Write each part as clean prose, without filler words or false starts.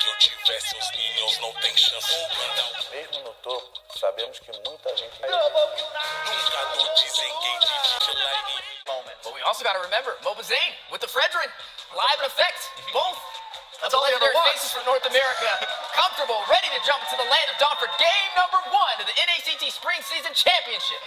que eu tivesse, os niños não tem chance de mandar. Mesmo no topo, sabemos que muita gente Nunca no desengage vigilante. But we also got to remember, Moba Zane with the Fredrin, live in effect, both. That's all they ever faces for North America. Comfortable, ready to jump into the land of Dawn for game number 1 of the NACT Spring Season Championship.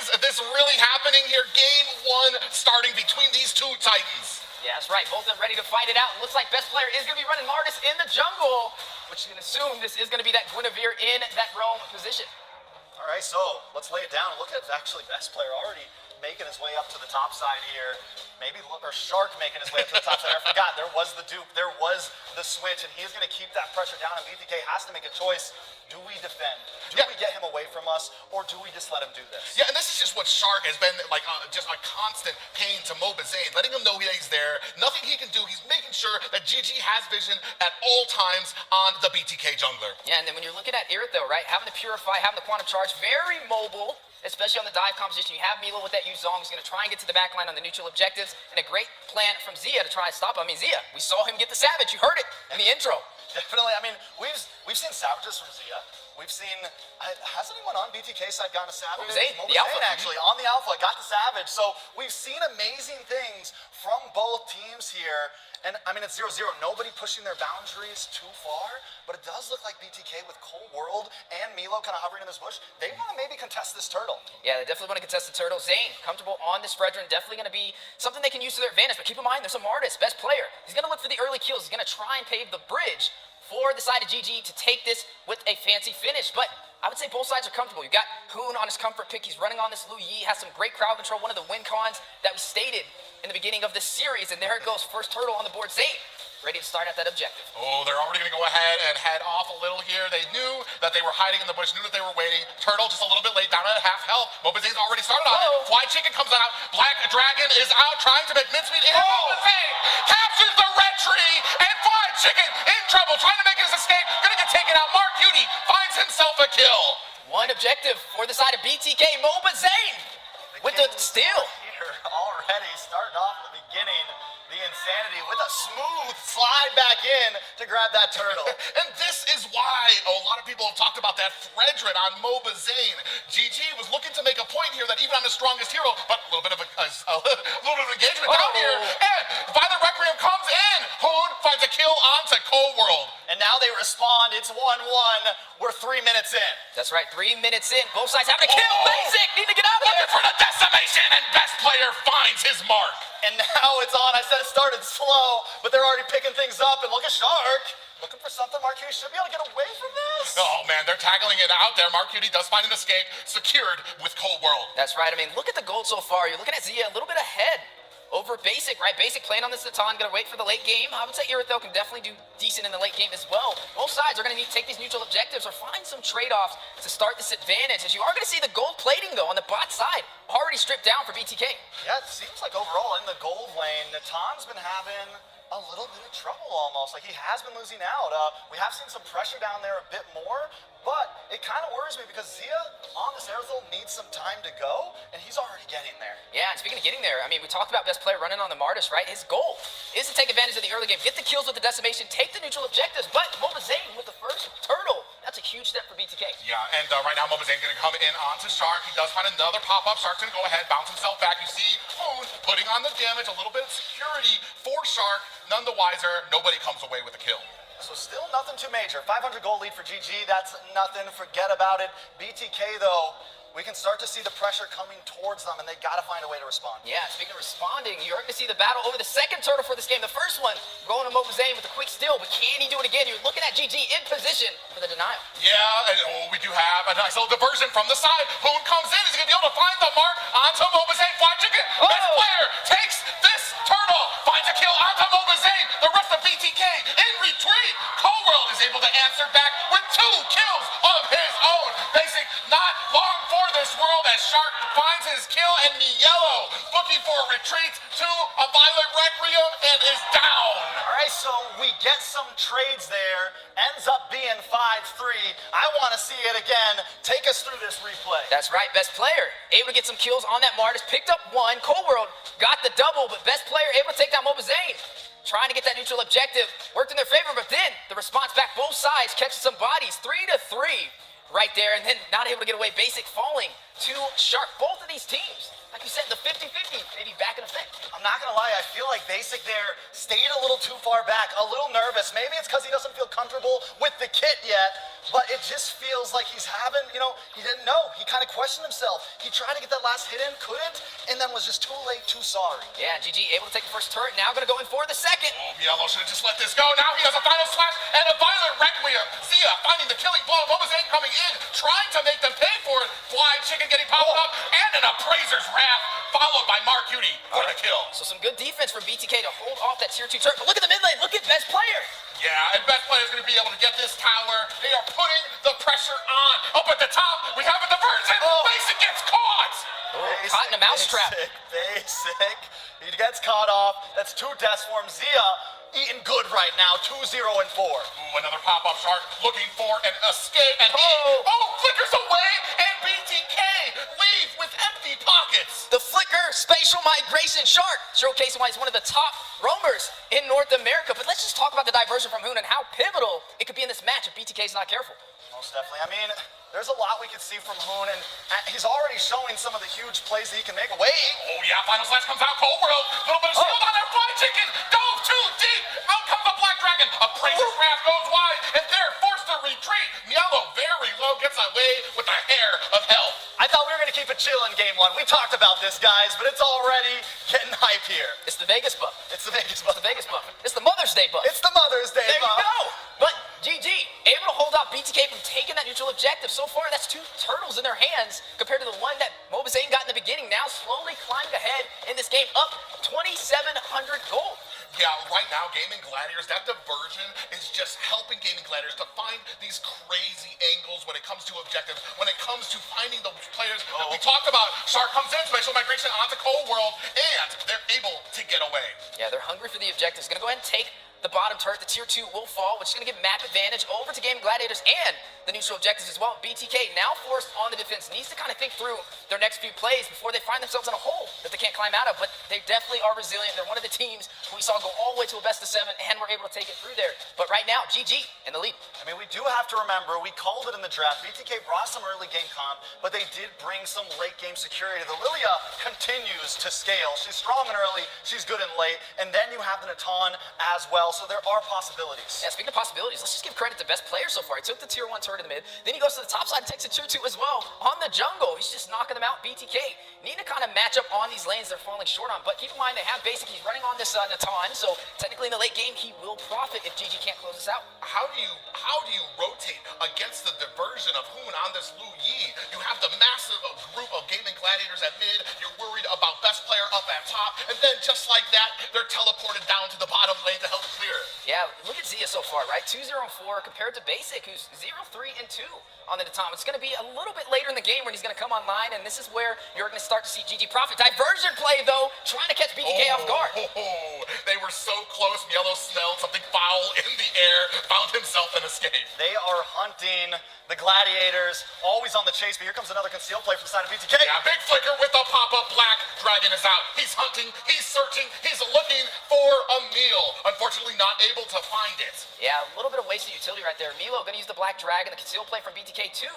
Is this really happening here? Game 1 starting between these two titans. Yeah, that's right. Both of them ready to fight it out. Looks like best player is going to be running Martis in the jungle, which you can assume this is going to be that Guinevere in that roam position. All right, so let's lay it down. Look at actually best player already making his way up to the top side here. Maybe or Shark making his way up to the top side. I forgot, there was the dupe, there was the switch, and he's going to keep that pressure down, and BTK has to make a choice. Do we defend? Do we get him away from us, or do we just let him do this? Yeah, and this is just what Shark has been like, just a constant pain to Moba Zane, letting him know he's there. Nothing he can do. He's making sure that GG has vision at all times on the BTK jungler. Yeah, and then when you're looking at Irit though, right, having the Purify, having the Quantum Charge, very mobile, especially on the dive composition. You have Milo with that Yuzong, who's going to try and get to the back line on the neutral objectives, and a great plan from Zia to try and stop him. I mean, Zia, we saw him get the Savage. You heard it in the intro. Definitely. I mean, we've seen Savages from Zia. We've seen, has anyone on BTK side gotten a Savage? Zane, Moba the Zane, Alpha. actually, on the Alpha, got the Savage. So we've seen amazing things from both teams here. And I mean, it's 0-0. Nobody pushing their boundaries too far, but it does look like BTK with Cold World and Milo kind of hovering in this bush. They want to maybe contest this turtle. Yeah, they definitely want to contest the turtle. Zane, comfortable on this Fredrin, definitely going to be something they can use to their advantage. But keep in mind, there's a Martis, best player. He's going to look for the early kills. He's going to try and pave the bridge for the side of GG to take this with a fancy finish. But I would say both sides are comfortable. You got Hoon on his comfort pick. He's running on this Lu Yi, has some great crowd control, one of the win cons that we stated in the beginning of this series. And there it goes, first turtle on the board. Zane, ready to start at that objective. Oh, they're already going to go ahead and head off a little here. They knew that they were hiding in the bush, knew that they were waiting. Turtle just a little bit late, down at half health. Moba Zane's already started on it. Fly Chicken comes out. Black Dragon is out trying to make mincemeat. And Moba Zane captures the red tree, and Fly Chicken in trouble, trying to make his escape. Gonna get taken out. Mark Cutie finds himself a kill. One objective for the side of BTK, Moba Zane with the steal. Here already starting off at the beginning. The insanity with a smooth slide back in to grab that turtle. And this is why a lot of people have talked about that Fredrin on Moba Zane. GG was looking to make a point here that even on the strongest hero, but a little bit of engagement down here. And Violet Requiem comes in. Hoon finds a kill onto Cold World. And now they respond. It's 1-1. We're 3 minutes in. That's right, 3 minutes in. Both sides having a kill. Basic, need to get out of Looking there. for the decimation, and best player finds his mark. And now it's on. I said it started slow, but they're already picking things up. And look at Shark. Looking for something. Mark Cutie should be able to get away from this. Oh, man, they're tackling it out there. Mark Cutie does find an escape, secured with Cold World. That's right. I mean, look at the gold so far. You're looking at Zia a little bit ahead over Basic, right? Basic playing on this Natan, gonna wait for the late game. I would say Irit, though, can definitely do decent in the late game as well. Both sides are gonna need to take these neutral objectives or find some trade-offs to start this advantage. As you are gonna see the gold plating, though, on the bot side, already stripped down for BTK. Yeah, it seems like overall in the gold lane, Natan's been having a little bit of trouble almost. Like he has been losing out. We have seen some pressure down there a bit more, but it kind of worries me because Zia on this Aerithal needs some time to go, and he's already getting there. Yeah, and speaking of getting there, I mean, we talked about best player running on the Martis, right? His goal is to take advantage of the early game, get the kills with the decimation, take the neutral objectives, but Moba Zane with the first turtle. That's a huge step for BTK. Yeah, and right now Moba Zane's going to come in onto Shark. He does find another pop-up. Shark's going to go ahead, bounce himself back. You see Hoon putting on the damage, a little bit of security for Shark. None the wiser. Nobody comes away with a kill. So still nothing too major. 500 gold lead for GG. That's nothing. Forget about it. BTK, though, we can start to see the pressure coming towards them, and they got to find a way to respond. Yeah, speaking of responding, you're going to see the battle over the second turtle for this game. The first one going to Moba Zane with a quick steal, but can he do it again? You're looking at GG in position for the denial. Yeah, and we do have a nice little diversion from the side. Hoon comes in. Is he going to be able to find the mark onto Moba Zane? Fly Chicken, best player, takes this turtle, finds a kill onto Moba Zane. The rest of BTK in retreat. Cold World is able to answer back with 2 kills of his own. Basic, not long for this world as Shark finds his kill, and Yellow looking for a retreat to a Violet Requiem and is down. All right, so we get some trades there. Ends up being 5-3. I want to see it again. Take us through this replay. That's right, best player able to get some kills on that Martis, picked up 1. Cold World got the double, but best player able to take down Moba Zane. Trying to get that neutral objective, worked in their favor, but then the the response back, both sides catching some bodies, 3-3 right there, and then not able to get away. Basic falling to Shark. Both of these teams, like you said, the 50-50 maybe back in effect. I'm not gonna lie, I feel like Basic there stayed a little too far back, a little nervous. Maybe it's because he doesn't feel comfortable with the kit yet, but it just feels like he's having, he didn't know. He kind of questioned himself. He tried to get that last hit in, couldn't, and then was just too late, too sorry. Yeah, GG able to take the first turret, now gonna go in for the second. Oh, Yellow should have just let this go. Now he has a final slash and a violent requiem. Zia finding the killing blow. Mobazane coming in, trying to make them pay for it. Fly Chicken getting powered up, and an appraiser's wrath, followed by Mark Cutie for the kill. So some good defense from BTK to hold off that tier 2 turret. But look at the mid lane, look at best player. Yeah, and best player is going to be able to get this tower. They are putting the pressure on. Up at the top, we have a diversion. Basic gets caught. Caught in a mousetrap. Basic. He gets caught off. That's 2 deaths for him. Zia eating good right now, 2-0 and 4. Ooh, another pop-up Shark looking for an escape, and he flickers away, and BTK leave with empty pockets. The Flicker Spatial Migration Shark, showcasing why he's one of the top roamers in North America. But let's just talk about the diversion from Hoon and how pivotal it could be in this match if BTK is not careful. Most definitely. I mean, there's a lot we can see from Hoon, and he's already showing some of the huge plays that he can make. Wait. Oh, yeah, final slash comes out. Cold World, little bit of shield on there. Fly Chicken dove too deep. Out comes the Black Dragon. Appraiser's wrath goes wide, and they're forced to retreat. Yellow, very low, gets away with a hair of hell. I thought we were going to keep it chill in game 1. We talked about this, guys, but it's already getting hype here. It's the Vegas buff. It's the Vegas buff. It's the Vegas buff. It's the Mother's Day buff. It's the Mother's Day There buff. you go. But GG, able to hold out BTK from taking that neutral objective. So far, that's 2 turtles in their hands compared to the one that Mobazane got in the beginning. Now slowly climbing ahead in this game, up 2,700 gold. Yeah, right now, Gaming Gladiators, that diversion is just helping Gaming Gladiators to find these crazy angles when it comes to objectives, when it comes to finding those players that we talked about. Shark comes in, spatial migration onto Cold World, and they're able to get away. Yeah, they're hungry for the objectives. Gonna go ahead and take the bottom turret. The tier 2 will fall, which is gonna give map advantage over to Gaming Gladiators and the neutral objectives as well. BTK now forced on the defense, needs to kind of think through their next few plays before they find themselves in a hole that they can't climb out of, but they definitely are resilient. They're one of the teams who we saw go all the way to a best of 7 and were able to take it through there. But right now, GG in the lead. I mean, we do have to remember, we called it in the draft. BTK brought some early game comp, but they did bring some late game security. The Lilia continues to scale. She's strong and early, she's good and late, and then you have the Natan as well, so there are possibilities. Yeah, speaking of possibilities, let's just give credit to best player so far. He took the tier 1 turret in the mid, then he goes to the top side and takes the tier 2 as well on the jungle. He's just knocking them out. BTK need to kind of match up on these lanes they're falling short on, but keep in mind they have Basic. He's running on this Natan, so technically in the late game he will profit if GG can't close this out. How do you rotate against the diversion of Hoon on this Lu Yi? You have the massive group of Gaming Gladiators at mid. You're worried about best player up at top, and then just like that, they're teleported down to the bottom lane to help clear. Yeah, look at Zia so far, right? 2-0-4 compared to Basic, who's 0-3-2 on the Natan. It's going to be a little bit later in the game when he's going to come online, and this is where you're going to start to see GG profit. Diversion play, though, trying to catch BTK off guard. They were so close. Yellow smelled something foul in the air, found himself an escape. They are hunting the Gladiators, always on the chase, but here comes another concealed play from the side of BTK. Yeah, big flicker with the pop-up. Black Dragon is out. He's hunting, he's searching, he's looking for a meal. Unfortunately, not able to find it. Yeah, a little bit of wasted utility right there. Milo going to use the Black Dragon, the concealed play from BTK too.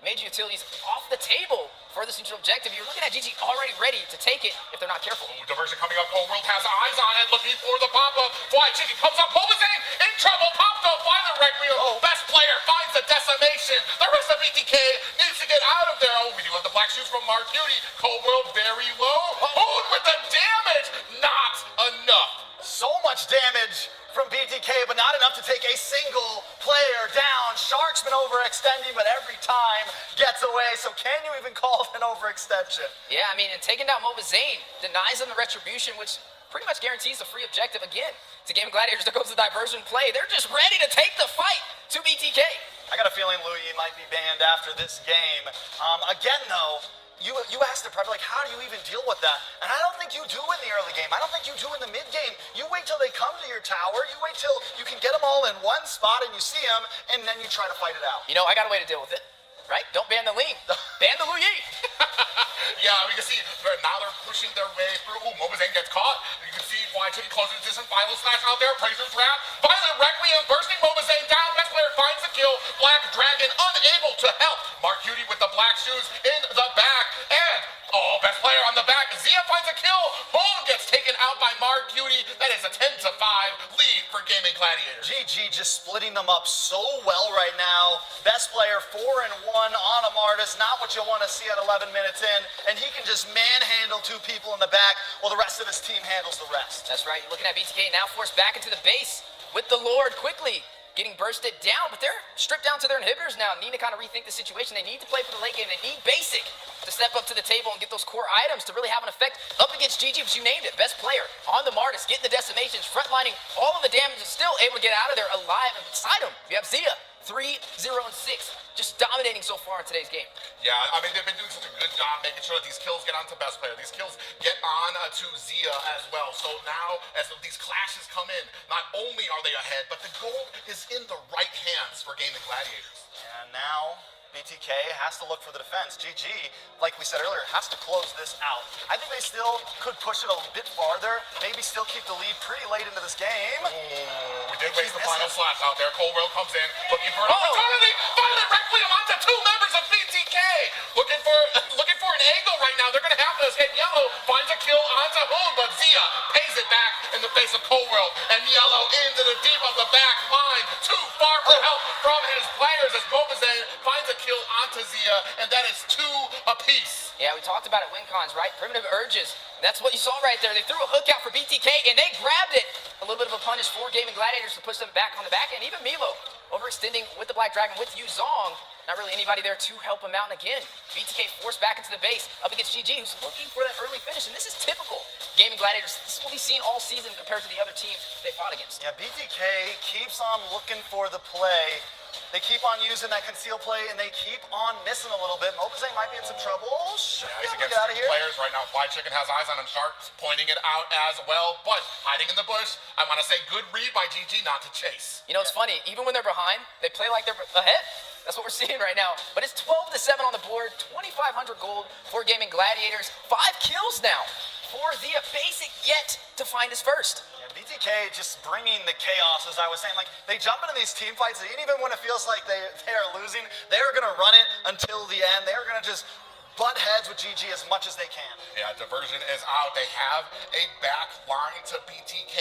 Major utilities off the table for this neutral objective. You're looking at GG already ready to take it if they're not careful. Ooh, diversion coming up. Cold World has eyes on it, looking for the pop-up. Fly Chicken comes up. Mobazane in trouble. Popped up. Violent Requiem. Best player finds the decimation. The rest of BTK needs to get out of there. Oh, we do have the black shoes from Mark Cutie. Cold World very low. Hoon with the damage. Not enough. So much damage from BTK, but not enough to take a single player down. Shark's been overextending, but every time gets away. So can you even call it an overextension? Yeah, I mean, and taking down Mobazane denies them the retribution, which pretty much guarantees a free objective again. To Gaming Gladiators, there goes the diversion play. They're just ready to take the fight to BTK. I got a feeling Louis might be banned after this game. Again, though, you asked the prep, like, how do you even deal with that? And I don't think you do in the early game. I don't think you do in the mid game. You wait till they come to your tower. You wait till you can get them all in one spot and you see them, and then you try to fight it out. You know, I got a way to deal with it, right? Don't ban the lean. Ban the Lu Yi. Yeah, we can see now they're pushing their way through. Ooh, Mobazane gets caught. You can see why Chicken closes this and final slash out there. Appraiser's wrath. Violent Requiem bursting Mobazane to help. Mark Cutie with the black shoes in the back. And, best player on the back. Zia finds a kill. Hoon gets taken out by Mark Cutie. That is a 10-5 lead for Gaming Gladiators. GG just splitting them up so well right now. Best player 4-1 on Amartys. Not what you want to see at 11 minutes in. And he can just manhandle two people in the back while the rest of his team handles the rest. That's right. You're looking at BTK now forced back into the base with the Lord quickly getting bursted down, but they're stripped down to their inhibitors now. Need to kind of rethink the situation. They need to play for the late game. They need basic to step up to the table and get those core items to really have an effect up against GG, but you named it. Best player on the Martis, getting the decimations, frontlining all of the damage, and still able to get out of there alive. And beside him, you have Zia, 3, 0, and 6. Just dominating so far in today's game. Yeah, I mean, they've been doing such a good job making sure that these kills get onto best player. These kills get on to Zia as well. So now, as these clashes come in, not only are they ahead, but the gold is in the right hands for Gaming Gladiators. And now, BTK has to look for the defense. GG, like we said earlier, has to close this out. I think they still could push it a bit farther, maybe still keep the lead pretty late into this game. We did waste the final slash out there. Colwell comes in, looking for an opportunity. Violent Requiem onto two members of BTK. Looking for an angle right now. They're going to have to escape. Yellow finds a kill onto Hoon, but Zia pays it back in the face of Colwell. And Yellow into the deep of the back line. Too far for help from his players as Mobazane finds a kill onto Zia, and that is 2 apiece. Yeah, we talked about it, WinCons, right? Primitive urges. That's what you saw right there. They threw a hook out for BTK, and they grabbed it. A little bit of a punish for Gaming Gladiators to push them back on the back end. Even Milo overextending with the Black Dragon with Yuzong. Not really anybody there to help him out. And again, BTK forced back into the base up against GG, who's looking for that early finish. And this is typical Gaming Gladiators. This is what we've seen all season compared to the other teams they fought against. Yeah, BTK keeps on looking for the play. They keep on using that conceal play, and they keep on missing a little bit. Mobazane might be in some trouble. He's against get out of two here. players right now. Fly Chicken has eyes on him. Shark pointing it out as well, but hiding in the bush. I want to say good read by GG not to chase. You know, it's funny. Even when they're behind, they play like they're ahead. That's what we're seeing right now. But it's 12-7 on the board, 2,500 gold for Gaming Gladiators. 5 kills now for Zia. Basic yet to find his first. Yeah, BTK just bringing the chaos, as I was saying. Like, they jump into these team fights, and even when it feels like they are losing, they are going to run it until the end. They are going to just butt heads with GG as much as they can. Yeah, diversion is out. They have a back line to BTK.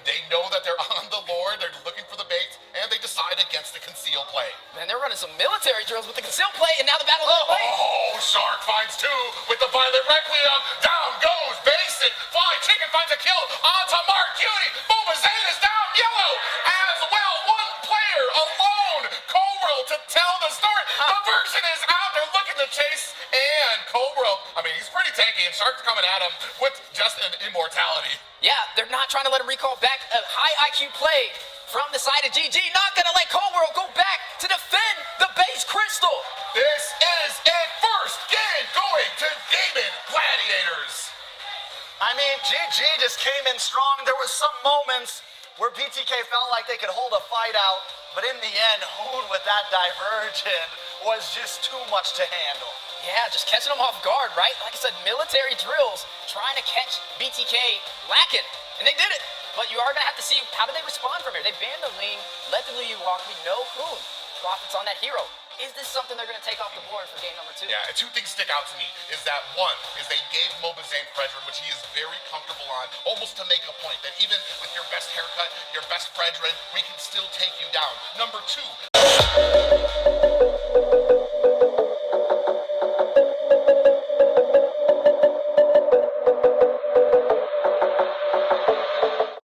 They know that they're on the Lord. They're looking for the bait, and they decide against the conceal play. Man, they're running some military drills with the conceal play, and now the battle is away. Oh, Shark finds 2 with the Violent Requiem. Down goes Basic. Fly Chicken finds a kill onto Mark Cutie. Mobazane is down. Yellow as well. 1 player alone. Colwell to tell the story. Diversion is out. They're looking to chase, and Colwell, I mean, he's pretty tanky, and Shark's coming at him with just an immortality. Yeah, they're not trying to let him recall back a high IQ play from the side of GG. Not going to let Colwell go back to defend the base crystal. This is it. First game going to Gaming Gladiators. I mean, GG just came in strong. There was some moments where BTK felt like they could hold a fight out, but in the end, Hoon with that diversion was just too much to handle. Yeah, just catching them off guard, right? Like I said, military drills, trying to catch BTK lacking, and they did it. But you are going to have to see how do they respond from here. They banned the Ling, let the Liu walk. We know Hoon profits on that hero. Is this something they're going to take off the board for game number 2? Yeah, 2 things stick out to me. Is that 1, is they gave Mobazane pressure, which he is very comfortable on, almost to make a point that even with your best haircut, your best Fredrin, we can still take you down. Number 2,